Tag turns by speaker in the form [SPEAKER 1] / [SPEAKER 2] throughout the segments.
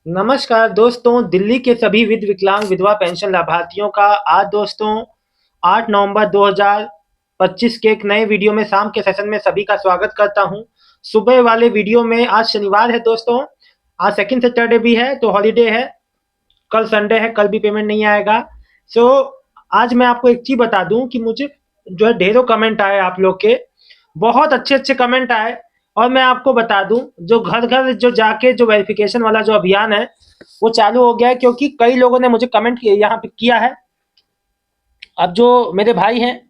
[SPEAKER 1] नमस्कार दोस्तों, दिल्ली के सभी विकलांग विधवा पेंशन लाभार्थियों का आज दोस्तों 8 नवंबर 2025 के एक नए वीडियो में शाम के सेशन में सभी का स्वागत करता हूं। सुबह वाले वीडियो में आज शनिवार है दोस्तों, आज सेकंड सैटरडे भी है तो हॉलीडे है, कल संडे है, कल भी पेमेंट नहीं आएगा। सो आज मैं आपको एक चीज़ बता दूं कि मुझे जो है ढेरों कमेंट आए आप लोग के, बहुत अच्छे-अच्छे कमेंट आए और मैं आपको बता दूं जो घर-घर जो जाके जो वेरिफिकेशन वाला जो अभियान है वो चालू हो गया है, क्योंकि कई लोगों ने मुझे कमेंट यहाँ पे किया है। अब जो मेरे भाई हैं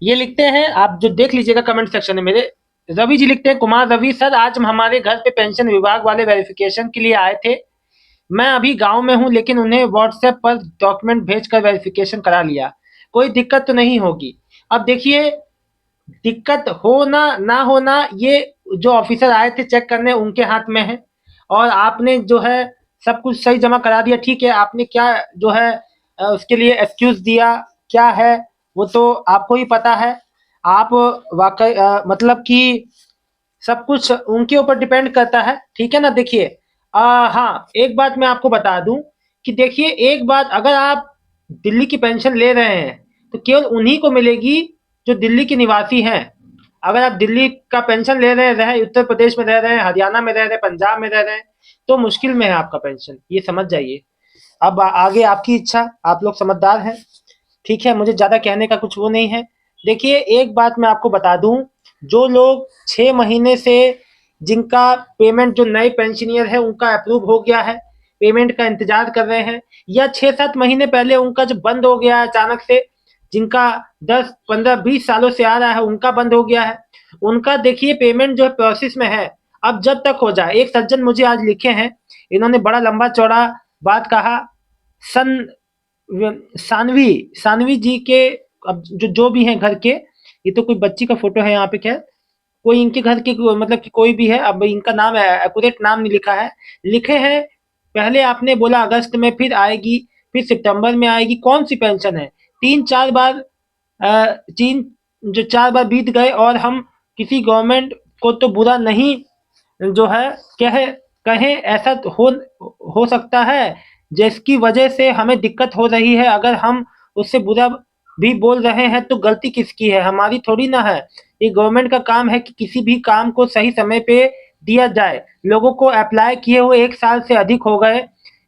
[SPEAKER 1] ये लिखते हैं, आप जो देख लीजिएगा कमेंट सेक्शन में मेरे रवि जी लिखते हैं, कुमार रवि सर आज हमारे घर पे पेंशन विभाग वाले वेरिफिकेशन के लिए आए थे। मैं अभी गांव में हूं लेकिन उन्हें व्हाट्सएप पर डॉक्यूमेंट भेजकर वेरिफिकेशन करा लिया, कोई दिक्कत तो नहीं होगी। अब देखिए, दिक्कत होना ना होना ये जो ऑफिसर आए थे चेक करने उनके हाथ में है, और आपने जो है सब कुछ सही जमा करा दिया, ठीक है। आपने क्या जो है उसके लिए एक्सक्यूज दिया क्या है वो तो आपको ही पता है। आप वाकई मतलब कि सब कुछ उनके ऊपर डिपेंड करता है, ठीक है ना। देखिए हाँ, एक बात मैं आपको बता दूं कि देखिए, एक बात, अगर आप दिल्ली की पेंशन ले रहे हैं तो केवल उन्हीं को मिलेगी जो दिल्ली के निवासी हैं। अगर आप दिल्ली का पेंशन ले रहे हैं, उत्तर प्रदेश में रह रहे हैं, हरियाणा में रह रहे हैं, पंजाब में रह रहे हैं, तो मुश्किल में है आपका पेंशन, ये समझ जाइए। अब आगे आपकी इच्छा, आप लोग समझदार हैं, ठीक है, मुझे ज़्यादा कहने का कुछ वो नहीं है। देखिए, एक बात मैं आपको बता दूं, जो लोग 6 महीने से जिनका पेमेंट जो नए पेंशनियर है उनका अप्रूव हो गया है, पेमेंट का इंतजार कर रहे हैं, या 6-7 महीने पहले उनका जो बंद हो गया है अचानक से, जिनका 10-15-20 सालों से आ रहा है उनका बंद हो गया है, उनका देखिए पेमेंट जो है प्रोसेस में है। अब जब तक हो जाए, एक सज्जन मुझे आज लिखे हैं, इन्होंने बड़ा लंबा चौड़ा बात कहा। सन सानवी सानवी जी के, अब जो भी हैं घर के, ये तो कोई बच्ची का फोटो है यहाँ पे, खैर कोई इनके घर के मतलब कि कोई भी है, अब इनका नाम है, एक्यूरेट नाम नहीं लिखा है, लिखे हैं, पहले आपने बोला अगस्त में, फिर आएगी, फिर सितंबर में आएगी, कौन सी पेंशन है। 3-4 बार तीन जो 4 बार बीत गए और हम किसी गवर्नमेंट को तो बुरा नहीं जो है कह कहें, ऐसा तो हो सकता है जिसकी वजह से हमें दिक्कत हो रही है। अगर हम उससे बुरा भी बोल रहे हैं तो गलती किसकी है, हमारी थोड़ी ना है। ये गवर्नमेंट का काम है कि किसी भी काम को सही समय पे दिया जाए। लोगों को अप्लाई किए हुए 1 साल से अधिक हो गए।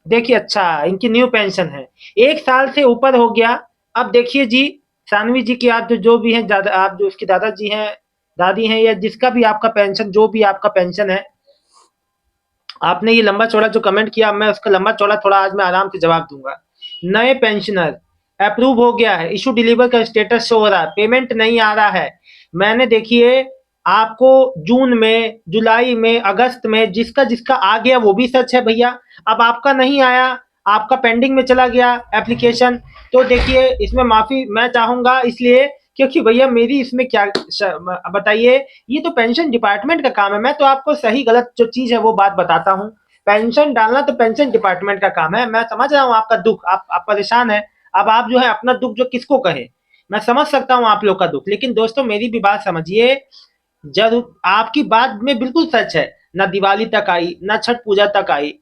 [SPEAKER 1] देखिए, अच्छा इनकी न्यू पेंशन है, 1 साल से ऊपर हो गया। अब देखिए जी, सानवी जी की, आप जो भी हैं, दादा, आप जो उसके दादाजी हैं, दादी हैं, या जिसका भी आपका पेंशन, जो भी आपका पेंशन है, आपने ये लंबा चौड़ा जो कमेंट किया, मैं उसका लंबा चौड़ा थोड़ा आज मैं आराम से जवाब दूंगा। नए पेंशनर अप्रूव हो गया है, इशू डिलीवर का स्टेटस शो हो रहा है, पेमेंट नहीं आ रहा है। मैंने देखिए आपको जून में, जुलाई में, अगस्त में जिसका जिसका आ गया वो भी सच है भैया। अब आपका नहीं आया, आपका पेंडिंग में चला गया एप्लीकेशन, तो देखिए इसमें माफी मैं चाहूंगा, इसलिए क्योंकि भैया मेरी इसमें क्या बताइए, ये तो पेंशन डिपार्टमेंट का काम है। मैं तो आपको सही गलत जो चीज है वो बात बताता हूँ, पेंशन डालना तो पेंशन डिपार्टमेंट का काम है। मैं समझ रहा हूँ आपका दुख, आप परेशान है। अब आप जो है अपना दुख जो किसको कहे, मैं समझ सकता हूँ आप लोग का दुख, लेकिन दोस्तों मेरी भी बात समझिए। जब आपकी बात में बिल्कुल सच है, ना दिवाली तक आई, ना छठ पूजा तक आई।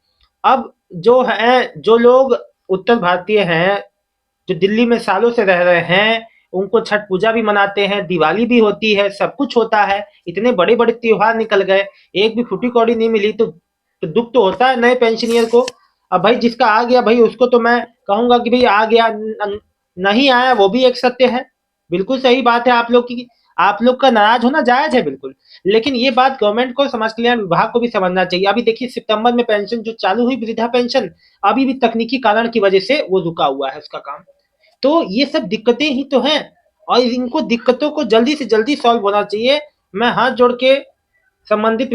[SPEAKER 1] अब जो है, जो लोग उत्तर भारतीय हैं, जो दिल्ली में सालों से रह रहे हैं, उनको छठ पूजा भी मनाते हैं, दिवाली भी होती है, सब कुछ होता है, इतने बड़े बड़े त्योहार निकल गए, एक भी फूटी कौड़ी नहीं मिली, तो दुख तो होता है नए पेंशनियर को। अब भाई जिसका आ गया भाई उसको तो मैं कहूंगा कि भाई आ गया, नहीं आया वो भी एक सत्य है, बिल्कुल सही बात है आप लोग की। आप लोग का नाराज होना जायज है बिल्कुल, लेकिन ये बात गवर्नमेंट को, समाज कल्याण विभाग को भी समझना चाहिए। अभी देखिए सितंबर में पेंशन जो चालू हुई, वृद्धा पेंशन, अभी भी तकनीकी कारण की वजह से वो रुका हुआ है उसका काम। तो ये सब दिक्कतें ही तो हैं, और इनको दिक्कतों को जल्दी से जल्दी सॉल्व होना चाहिए। मैं हाथ जोड़ के संबंधित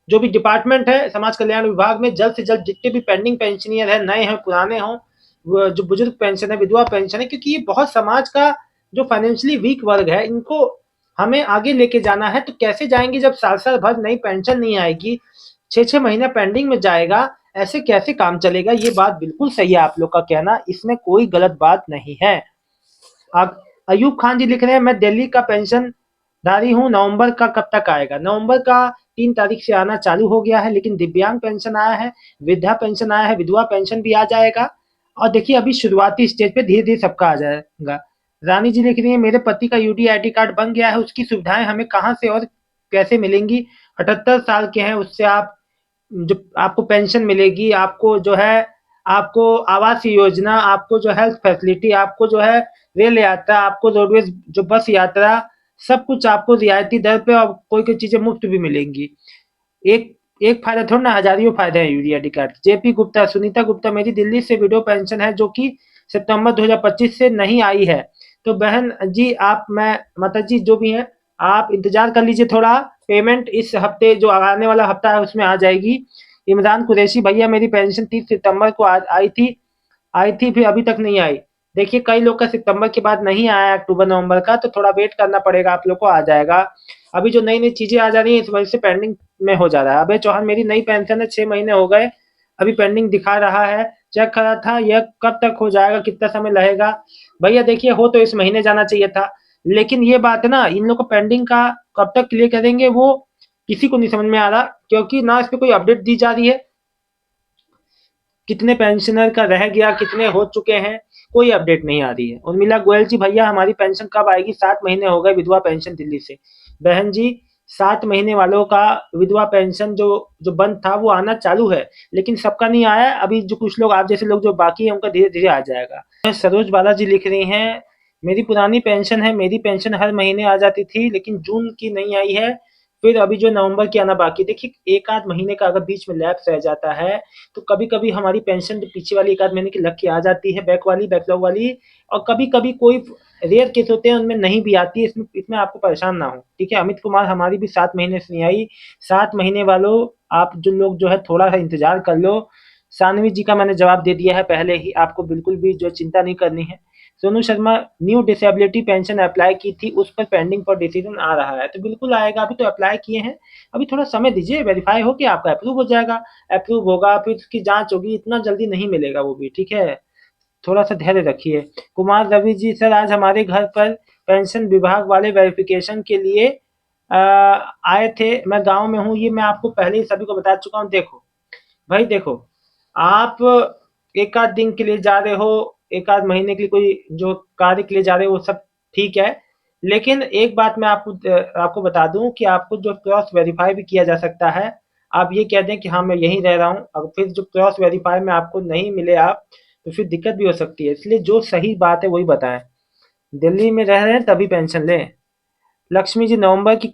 [SPEAKER 1] जो भी डिपार्टमेंट है समाज कल्याण विभाग में, जल्द से जल्द जितने भी पेंडिंग पेंशनियर है, नए हों पुराने हों, जो बुजुर्ग पेंशन है, विधवा पेंशन है, क्योंकि ये बहुत समाज का जो फाइनेंशियली वीक वर्ग है, इनको हमें आगे लेके जाना है। तो कैसे जाएंगे जब साल साल भर नई पेंशन नहीं आएगी, 6-6 महीना पेंडिंग में जाएगा, ऐसे कैसे काम चलेगा। ये बात बिल्कुल सही है आप लोग का कहना, इसमें कोई गलत बात नहीं है। अयूब खान जी लिख रहे हैं, मैं दिल्ली का पेंशन दारी हूँ नवंबर का कब तक आएगा। नवंबर का 3 तारीख से आना चालू हो गया है, लेकिन दिव्यांग पेंशन आया है, वृद्धा पेंशन आया है, विधवा पेंशन भी आ जाएगा। और देखिए अभी शुरुआती स्टेज पे धीरे धीरे सबका आ जाएगा। रानी जी लिख रही है मेरे पति का यूडी आईडी कार्ड बन गया है, उसकी सुविधाएं हमें कहाँ से और कैसे मिलेंगी। 78 साल के हैं, उससे आप जो आपको पेंशन मिलेगी, आपको जो है आपको आवास योजना, आपको जो हेल्थ फैसिलिटी, आपको जो है रेल यात्रा, आपको रोडवेज जो बस यात्रा, सब कुछ आपको रियायती दर पे और कोई कोई चीजें मुफ्त भी मिलेंगी। एक एक फायदा थोड़ा ना, हजारियों फायदे हैं UD ID card. JP Gupta, Sunita Gupta, मेरी दिल्ली से विडो पेंशन है जो कि सितंबर 2025 से नहीं आई है। तो बहन जी आप, मैं माता जी जो भी हैं, आप इंतजार कर लीजिए थोड़ा, पेमेंट इस हफ्ते जो आने वाला हफ्ता है उसमें आ जाएगी। इमरान कुरैशी, भैया मेरी पेंशन 30 सितंबर को आई थी फिर अभी तक नहीं आई। देखिए कई लोग का सितंबर के बाद नहीं आया अक्टूबर नवंबर का, तो थोड़ा वेट करना पड़ेगा, आप लोग को आ जाएगा। अभी जो नई नई चीजें आ जा रही है इस वजह से पेंडिंग में हो जा रहा है। अबे चौहान, मेरी नई पेंशन है, 6 महीने हो गए, अभी पेंडिंग दिखा रहा है, चेक करा था, यह कब तक हो जाएगा, कितना समय लगेगा। भैया देखिए हो तो इस महीने जाना चाहिए था, लेकिन ये बात ना इन लोग को पेंडिंग का कब तक क्लियर करेंगे वो किसी को नहीं समझ में आ रहा, क्योंकि ना इस पे कोई अपडेट दी जा रही है, कितने पेंशनर का रह गया, कितने हो चुके हैं, कोई अपडेट नहीं आ रही है। उर्मिला गोयल जी, भैया हमारी पेंशन कब आएगी, 7 महीने हो गए विधवा पेंशन दिल्ली से। बहन जी 7 महीने वालों का विधवा पेंशन जो जो बंद था वो आना चालू है, लेकिन सबका नहीं आया। अभी जो कुछ लोग आप जैसे लोग जो बाकी है उनका धीरे धीरे आ जाएगा। सरोज बालाजी लिख रही हैं मेरी पुरानी पेंशन है, मेरी पेंशन हर महीने आ जाती थी, लेकिन जून की नहीं आई है, फिर अभी जो नवंबर की आना बाकी। देखिए एक आध महीने का अगर बीच में लैप्स रह जाता है, तो कभी कभी हमारी पेंशन पीछे वाली एक आध महीने की लग के आ जाती है, बैकलॉग वाली, और कभी कभी कोई रेयर केस होते हैं उनमें नहीं भी आती है। इसमें इसमें आपको परेशान ना हो, ठीक है। अमित कुमार, हमारी भी 7 महीने से नहीं आई। 7 महीने वालों, आप जो लोग जो है थोड़ा सा इंतजार कर लो। सानवी जी का मैंने जवाब दे दिया है पहले ही, आपको बिल्कुल भी जो चिंता नहीं करनी है। Sonu Sharma, new disability pension apply की थी, उस पर पेंडिंग पर डिसीजन आ रहा है। तो बिल्कुल आएगा, अभी तो अप्लाई किए हैं, अभी थोड़ा समय दीजिए, वेरीफाई हो कि आपका अप्रूव हो जाएगा। अप्रूव होगा फिर उसकी जांच होगी, इतना जल्दी नहीं मिलेगा वो भी, ठीक है। थोड़ा सा धैर्य रखिए। कुमार रवि जी, सर आज हमारे घर पर पेंशन विभाग वाले वेरिफिकेशन के लिए आए थे, मैं गांव में हूँ, ये मैं आपको पहले ही सभी को बता चुका हूँ। देखो भाई देखो, आप एक आध दिन के लिए जा रहे हो, एक आध महीने के लिए कोई जो कार्य के लिए जा रहे हो वो सब ठीक है, लेकिन एक बात मैं आपको बता दूं कि आपको जो क्रॉस वेरीफाई भी किया जा सकता है। आप ये कह दें कि हाँ मैं यहीं रह रहा हूँ, अगर फिर जो क्रॉस वेरीफाई में आपको नहीं मिले आप, तो फिर दिक्कत भी हो सकती है, इसलिए जो सही बात है वही बताएं। दिल्ली में रह रहे हैं तभी पेंशन लें। लक्ष्मी जी, नवंबर की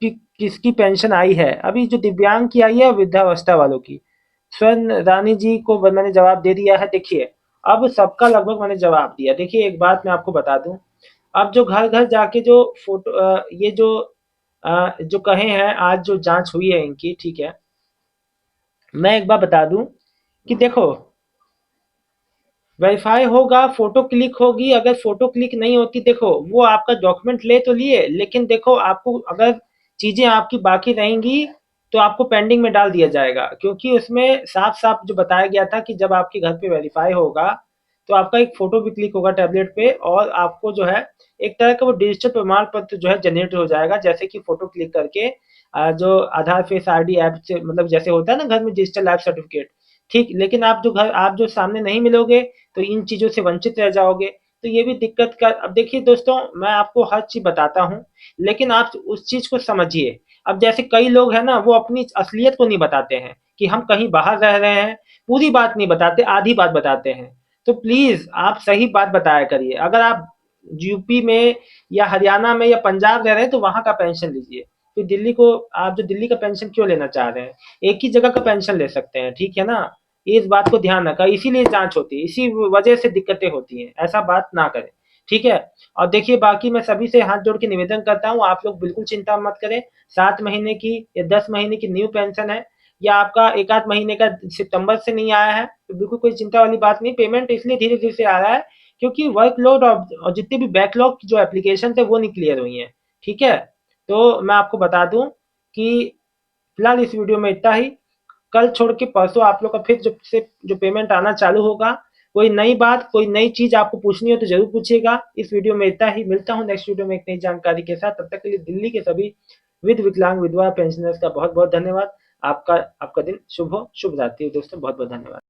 [SPEAKER 1] किसकी पेंशन आई है, अभी जो दिव्यांग की आई है और वृद्धावस्था वालों की। स्वर्ण रानी जी को मैंने जवाब दे दिया है। देखिए अब सबका लगभग मैंने जवाब दिया। देखिए एक बात मैं आपको बता दूं, अब जो घर घर जाके जो फोटो ये जो कहे हैं, आज जो जांच हुई है इनकी, ठीक है, मैं एक बार बता दूं कि देखो वेरीफाई होगा, फोटो क्लिक होगी, अगर फोटो क्लिक नहीं होती, देखो वो आपका डॉक्यूमेंट ले तो लिए, लेकिन देखो आपको अगर चीजें आपकी बाकी रहेंगी तो आपको पेंडिंग में डाल दिया जाएगा, क्योंकि उसमें साफ साफ जो बताया गया था कि जब आपके घर पे वेरीफाई होगा तो आपका एक फोटो भी क्लिक होगा टैबलेट पे, और आपको जो है एक तरह का वो डिजिटल प्रमाण पत्र जो है जनरेट हो जाएगा, जैसे कि फोटो क्लिक करके जो आधार फेस आईडी ऐप से, मतलब जैसे होता है ना घर में डिजिटल लाइफ सर्टिफिकेट, ठीक। लेकिन आप जो सामने नहीं मिलोगे तो इन चीज़ों से वंचित रह जाओगे, तो ये भी दिक्कत का। अब देखिए दोस्तों, मैं आपको हर चीज़ बताता हूँ, लेकिन आप उस चीज़ को समझिए। अब जैसे कई लोग हैं ना, वो अपनी असलियत को नहीं बताते हैं कि हम कहीं बाहर रह रहे हैं, पूरी बात नहीं बताते, आधी बात बताते हैं। तो प्लीज़ आप सही बात बताया करिए। अगर आप यूपी में या हरियाणा में या पंजाब रह रहे हैं तो वहाँ का पेंशन लीजिए। फिर दिल्ली को, आप जो दिल्ली का पेंशन क्यों लेना चाह रहे हैं, एक ही जगह का पेंशन ले सकते हैं, ठीक है ना। इस बात को ध्यान रखा, इसीलिए जांच होती है, इसी वजह से दिक्कतें होती हैं, ऐसा बात ना करें, ठीक है। और देखिए बाकी मैं सभी से हाथ जोड़ के निवेदन करता हूँ, आप लोग बिल्कुल चिंता मत करें। 7 महीने की या 10 महीने की न्यू पेंशन है, या आपका एक आध महीने का सितंबर से नहीं आया है, तो बिल्कुल कोई चिंता वाली बात नहीं। पेमेंट इसलिए धीरे धीरे से आ रहा है क्योंकि वर्कलोड और जितने भी बैकलॉग जो एप्लीकेशन थे वो नहीं क्लियर हुई हैं, ठीक है। तो मैं आपको बता दूं कि फिलहाल इस वीडियो में इतना ही। कल छोड़ के परसों आप लोग का फिर जो पेमेंट आना चालू होगा, कोई नई बात, कोई नई चीज़ आपको पूछनी हो तो ज़रूर पूछिएगा। इस वीडियो में इतना ही, मिलता हूँ नेक्स्ट वीडियो में एक नई जानकारी के साथ। तब तक के लिए दिल्ली के सभी विकलांग, विधवा पेंशनर्स का बहुत-बहुत धन्यवाद। आपका दिन शुभ हो, शुभ रात्रि दोस्तों, बहुत-बहुत धन्यवाद।